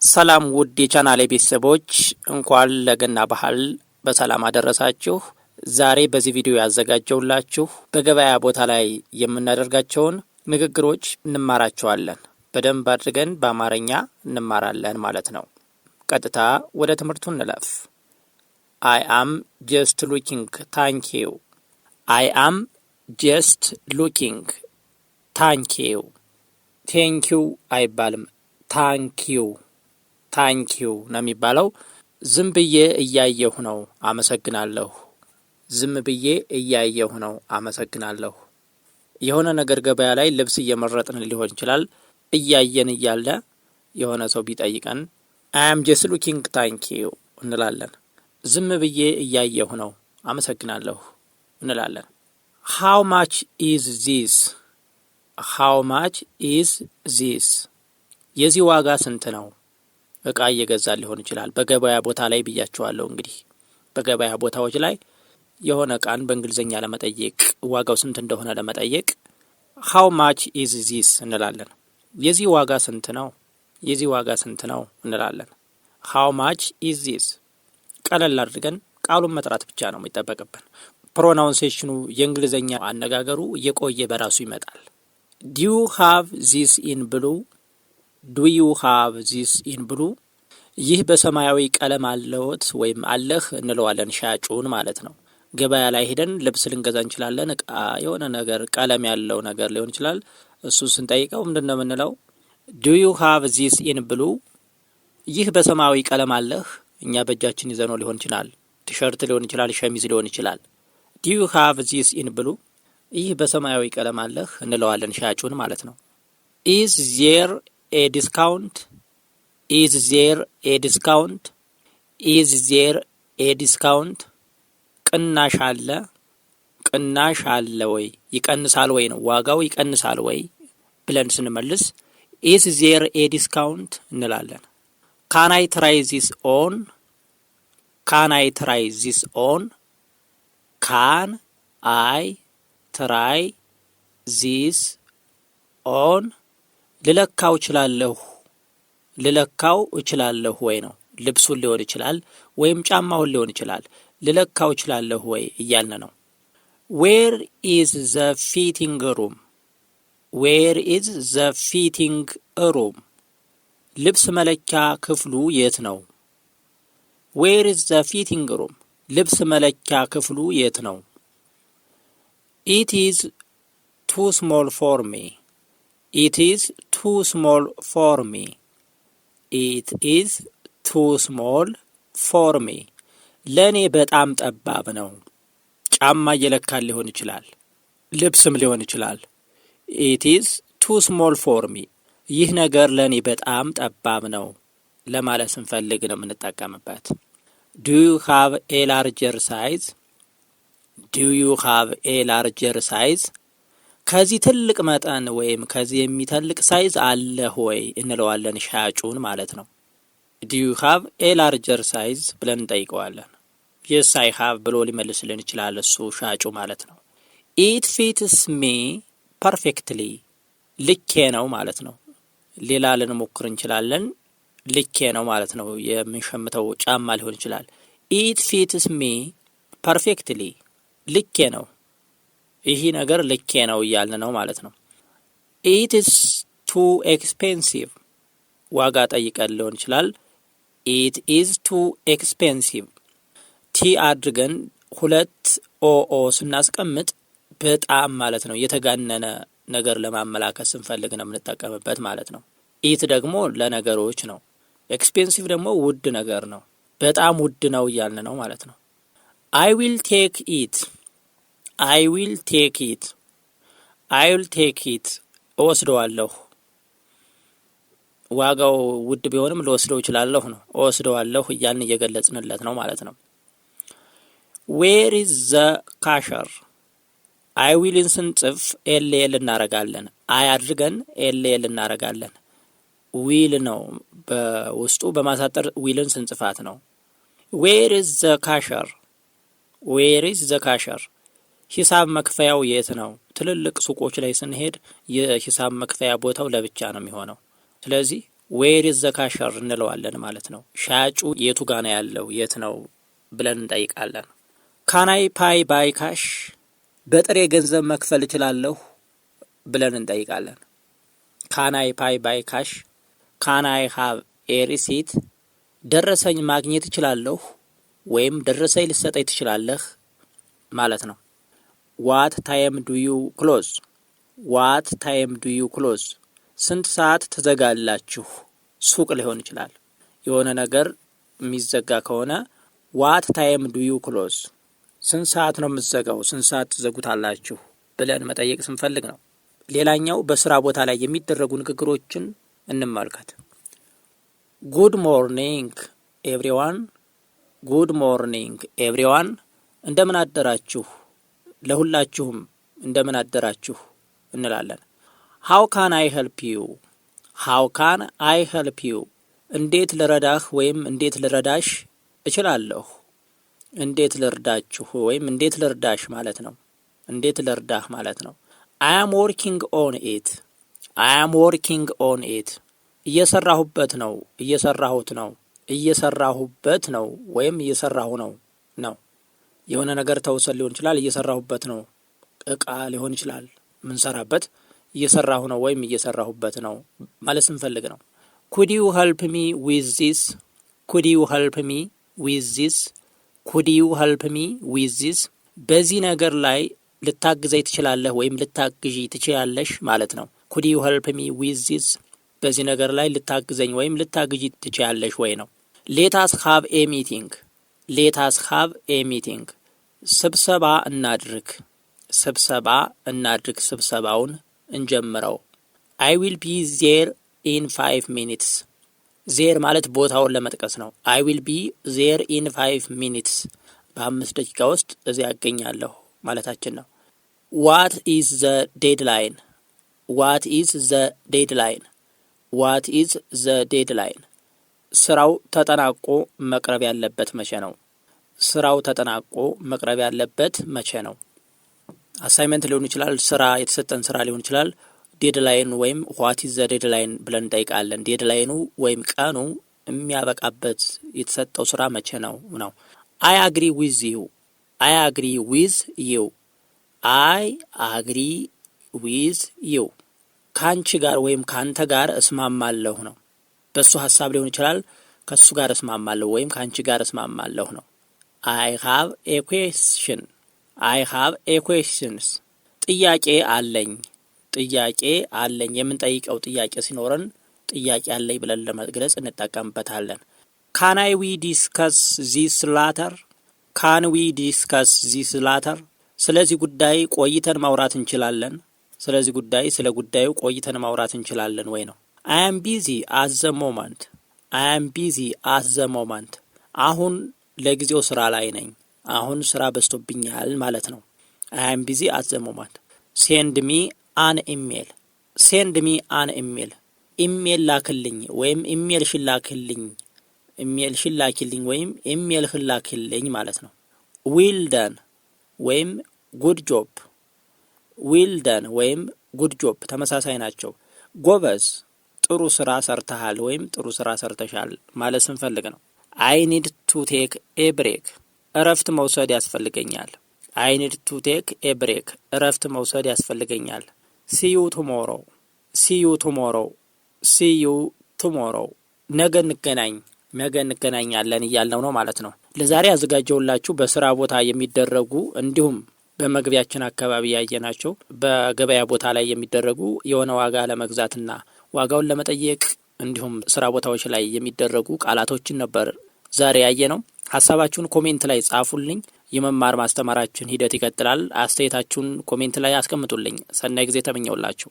ሰላም ውድ የቻናሌ ቤተሰቦች እንኳን ለገና በዓል በሰላም አደረሳችሁ። ዛሬ በዚህ ቪዲዮ ያዘጋጀውላችሁ በገበያ ቦታ ላይ የምናደርጋቸውን ንግግሮች እንማራቸዋለን። በደንብ አድርገን በአማርኛ እንማራለን ማለት ነው። ቀጥታ ወደ ትምህርቱ እንለፍ። I am just looking. Thank you. I am just looking. Thank you. Thank you አይባልም። Thank you. ታንኪዩ ነው የሚባለው። ዝም ብዬ እያየሁ ነው አመሰግናለሁ። ዝም ብዬ እያየሁ ነው አመሰግናለሁ። የሆነ ነገር ገበያ ላይ ልብስ እየመረጥን ሊሆን ይችላል። እያየን እያለ የሆነ ሰው ቢጠይቀን I am just looking thank you እንላለን። ዝም ብዬ እያየሁ ነው አመሰግናለሁ እንላለን። How much is this? How much is this? የዚህ ዋጋ ስንት ነው? እቃ እየገዛ ሊሆን ይችላል። በገበያ ቦታ ላይ ብያቸዋለሁ። እንግዲህ በገበያ ቦታዎች ላይ የሆነ እቃን በእንግሊዝኛ ለመጠየቅ ዋጋው ስንት እንደሆነ ለመጠየቅ how much is this እንላለን። የዚህ ዋጋ ስንት ነው? የዚህ ዋጋ ስንት ነው እንላለን። how much is this ቀለል አድርገን ቃሉን መጥራት ብቻ ነው የሚጠበቅብን። ፕሮናውንሴሽኑ የእንግሊዝኛ አነጋገሩ እየቆየ በራሱ ይመጣል። do you have this in blue? Do you have this in blue? ይህ በሰማያዊ ቀለም አለዎት ወይም አለህ እንለዋለን ሻጩን ማለት ነው። ገበያ ላይ ሄደን ልብስ ልንገዛ እንችላለን። እቃ የሆነ ነገር ቀለም ያለው ነገር ሊሆን ይችላል። እሱ ስንጠይቀው ምንድነው የምንለው? Do you have this in blue? ይህ በሰማያዊ ቀለም አለህ። እኛ በእጃችን ይዘነው ሊሆን ይችላል። ቲሸርት ሊሆን ይችላል፣ ሸሚዝ ሊሆን ይችላል። Do you have this in blue? ይህ በሰማያዊ ቀለም አለህ እንለዋለን ሻጩን ማለት ነው። Is there a discount? Is there a discount? Is there a discount? ቅናሽ አለ። ቅናሽ አለ ወይ? ይቀንሳል ወይ ነው። ዋጋው ይቀንሳል ወይ ብለን ስንመልስ Is there a discount እንላለን። Can I try this on? Can I try this on? Can I try this on? ልለካው እችላለሁ። ልለካው እችላለሁ ወይ ነው። ልብሱን ሊሆን ይችላል ወይም ጫማውን ሊሆን ይችላል። ልለካው እችላለሁ ወይ እያልን ነው። Where is the fitting room? Where is the fitting room? ልብስ መለኪያ ክፍሉ የት ነው? Where is the fitting room? ልብስ መለኪያ ክፍሉ የት ነው? It is too small for me. It is too small for me. It is too small for me. ለኔ በጣም ጠባብ ነው። ጫማ እየለካን ሊሆን ይችላል። ልብስም ሊሆን ይችላል። It is too small for me. ይህ ነገር ለኔ በጣም ጠባብ ነው ለማለት ስንፈልግ ነው የምንጠቀምበት። Do you have a larger size? Do you have a larger size? ከዚህ ትልቅ መጠን ወይም ከዚህ የሚተልቅ ሳይዝ አለ ሆይ እንለዋለን ሻጩን ማለት ነው። Do you have a larger size ብለን እንጠይቀዋለን። Yes I have ብሎ ሊመልስልን ይችላል እሱ ሻጩ ማለት ነው። It fits me perfectly. ልኬ ነው ማለት ነው። ሌላ ልንሞክር እንችላለን። ልኬ ነው ማለት ነው። የምንሸምተው ጫማ ሊሆን ይችላል። It fits me perfectly. ልኬ ነው። ይህ ነገር ልኬ ነው እያልን ነው ማለት ነው። It is too expensive. ዋጋ ጠይቀን ሊሆን ይችላል። It is too expensive. ቲ አድርገን ሁለት ኦ ስናስቀምጥ በጣም ማለት ነው። የተጋነነ ነገር ለማመላከት ስንፈልግ ነው የምንጠቀምበት ማለት ነው። ኢት ደግሞ ለነገሮች ነው። ኤክስፔንሲቭ ደግሞ ውድ ነገር ነው። በጣም ውድ ነው እያልን ነው ማለት ነው። I will take it. I will take it. I will take it. እወስደዋለሁ። ዋጋው ውድ ቢሆንም ልወስደው እችላለሁ ነው። እወስደዋለሁ እያልን እየገለጽንለት ነው ማለት ነው። Where is the cashier? I willን ስንጽፍ ኤል እናረጋለን። አይ አድርገን ኤል እናረጋለን። ዊል ነው በውስጡ በማሳጠር ዊልን ስንጽፋት ነው። Where is the cashier? Where is the cashier? ሂሳብ መክፈያው የት ነው? ትልልቅ ሱቆች ላይ ስንሄድ የሂሳብ መክፈያ ቦታው ለብቻ ነው የሚሆነው። ስለዚህ ዌር ኢዝ ዘ ካሸር እንለዋለን ማለት ነው። ሻጩ የቱ ጋ ነው ያለው፣ የት ነው ብለን እንጠይቃለን። ካን አይ ፓይ ባይ ካሽ በጥሬ ገንዘብ መክፈል እችላለሁ ብለን እንጠይቃለን። ካን አይ ፓይ ባይ ካሽ፣ ካን አይ ሃቭ ኤ ሪሲት ደረሰኝ ማግኘት እችላለሁ ወይም ደረሰኝ ልሰጠኝ ትችላለህ ማለት ነው። ዋት ታይም ዱ ዩ ክሎዝ፣ ዋት ታይም ዱ ዩ ክሎዝ ስንት ሰዓት ትዘጋላችሁ? ሱቅ ሊሆን ይችላል። የሆነ ነገር የሚዘጋ ከሆነ ዋት ታይም ዱ ዩ ክሎዝ ስንት ሰዓት ነው የምትዘጋው፣ ስንት ሰዓት ትዘጉታላችሁ ብለን መጠየቅ ስንፈልግ ነው። ሌላኛው በስራ ቦታ ላይ የሚደረጉ ንግግሮችን እንመልከት። ጉድ ሞርኒንግ ኤቭሪዋን፣ ጉድ ሞርኒንግ ኤቭሪዋን እንደምን አደራችሁ፣ ለሁላችሁም እንደምን አደራችሁ እንላለን። ሃው ካን አይ ሄልፕ ዩ፣ ሃው ካን አይ ሄልፕ ዩ እንዴት ልረዳህ ወይም እንዴት ልረዳሽ እችላለሁ። እንዴት ልርዳችሁ ወይም እንዴት ልርዳሽ ማለት ነው። እንዴት ልርዳህ ማለት ነው። አይ አም ወርኪንግ ኦን ኢት፣ አይ አም ወርኪንግ ኦን ኢት እየሰራሁበት ነው፣ እየሰራሁት ነው፣ እየሰራሁበት ነው ወይም እየሰራሁ ነው ነው። የሆነ ነገር ተውሰን ሊሆን ይችላል። እየሰራሁበት ነው እቃ ሊሆን ይችላል ምንሰራበት። እየሰራሁ ነው ወይም እየሰራሁበት ነው ማለት ስንፈልግ ነው። ኩድ ዩ ሄልፕ ሚ ዊዝ ዚስ፣ ኩድ ዩ ሄልፕ ሚ ዊዝ ዚስ፣ ኩድ ዩ ሄልፕ ሚ ዊዝ ዚስ በዚህ ነገር ላይ ልታግዘኝ ትችላለህ ወይም ልታግዢ ትችላለሽ ማለት ነው። ኩድ ዩ ሄልፕ ሚ ዊዝ ዚስ በዚህ ነገር ላይ ልታግዘኝ ወይም ልታግዢ ትችላለሽ ወይ ነው። ሌታስ ሃቭ ኤ ሚቲንግ፣ ሌታስ ሃቭ ኤ ሚቲንግ ስብሰባ እናድርግ፣ ስብሰባ እናድርግ ስብሰባውን እንጀምረው። አይ ዊል ቢ ዜር ኢን 5 ሚኒትስ፣ ዜር ማለት ቦታውን ለመጥቀስ ነው። አይ ዊል ቢ ዜር ኢን 5 ሚኒትስ በ5 ደቂቃ ውስጥ እዚያ ያገኛለሁ ማለታችን ነው። ዋት ኢዝ ዘ ዴድላይን፣ ዋት ኢዝ ዘ ዴድላይን፣ ዋት ኢዝ ዘ ዴድላይን ስራው ተጠናቆ መቅረብ ያለበት መቼ ነው። ስራው ተጠናቆ መቅረብ ያለበት መቼ ነው። አሳይመንት ሊሆን ይችላል፣ ስራ የተሰጠን ስራ ሊሆን ይችላል። ዴድላይን ወይም ዋት ኢዝ ዘ ዴድላይን ብለን እንጠይቃለን። ዴድላይኑ ወይም ቀኑ የሚያበቃበት የተሰጠው ስራ መቼ ነው ነው። አይ አግሪ ዊዝ ዩ፣ አይ አግሪ ዊዝ ዩ፣ አይ አግሪ ዊዝ ዩ ካንቺ ጋር ወይም ካንተ ጋር እስማማለሁ ነው። በሱ ሐሳብ ሊሆን ይችላል። ከሱ ጋር እስማማለሁ ወይም ካንቺ ጋር እስማማለሁ ነው። አይ ሃቭ ኤ ኩዌስችን፣ አይ ሃቭ ኤ ኩዌስችንስ ጥያቄ አለኝ፣ ጥያቄ አለኝ የምንጠይቀው ጥያቄ ሲኖረን ጥያቄ አለኝ ብለን ለመግለጽ እንጠቀምበታለን። ካን አይ ዊ ዲስከስ ዚስ ላተር፣ ካን ዊ ዲስከስ ዚስ ላተር ስለዚህ ጉዳይ ቆይተን ማውራት እንችላለን። ስለዚህ ጉዳይ ስለ ጉዳዩ ቆይተን ማውራት እንችላለን ወይ ነው። አይ አም ቢዚ አት ዘ ሞመንት፣ አይ አም ቢዚ አት ዘ ሞመንት አሁን ለጊዜው ስራ ላይ ነኝ፣ አሁን ስራ በዝቶብኛል ማለት ነው። አይ አም ቢዚ አት ዘ ሞመንት። ሴንድ ሚ አን ኢሜል፣ ሴንድ ሚ አን ኢሜል ኢሜል ላክልኝ ወይም ኢሜል ሽላክልኝ፣ ኢሜል ሽላክልኝ ወይም ኢሜል ሽላክልኝ ማለት ነው። ዊል ደን ወይም ጉድ ጆብ፣ ዊል ደን ወይም ጉድ ጆብ ተመሳሳይ ናቸው። ጎበዝ ጥሩ ስራ ሰርተሃል ወይም ጥሩ ስራ ሰርተሻል ማለት ስንፈልግ ነው። አይ ኒድ ቱ ቴክ ኤ ብሬክ እረፍት መውሰድ ያስፈልገኛል። አይ ኒድ ቱ ቴክ ኤ ብሬክ እረፍት መውሰድ ያስፈልገኛል። ሲዩ ቱሞሮ፣ ሲዩ ቱሞሮ፣ ሲዩ ቱሞሮ ነገ እንገናኝ፣ ነገ እንገናኛለን እያልነው ነው ማለት ነው። ለዛሬ ያዘጋጀውላችሁ በስራ ቦታ የሚደረጉ እንዲሁም በመግቢያችን አካባቢ ያየናቸው በገበያ ቦታ ላይ የሚደረጉ የሆነ ዋጋ ለመግዛትና ዋጋውን ለመጠየቅ እንዲሁም ስራ ቦታዎች ላይ የሚደረጉ ቃላቶችን ነበር ዛሬ ያየ ነው። ሀሳባችሁን ኮሜንት ላይ ጻፉልኝ። የመማር ማስተማራችን ሂደት ይቀጥላል። አስተያየታችሁን ኮሜንት ላይ አስቀምጡልኝ። ሰናይ ጊዜ ተመኘውላችሁ።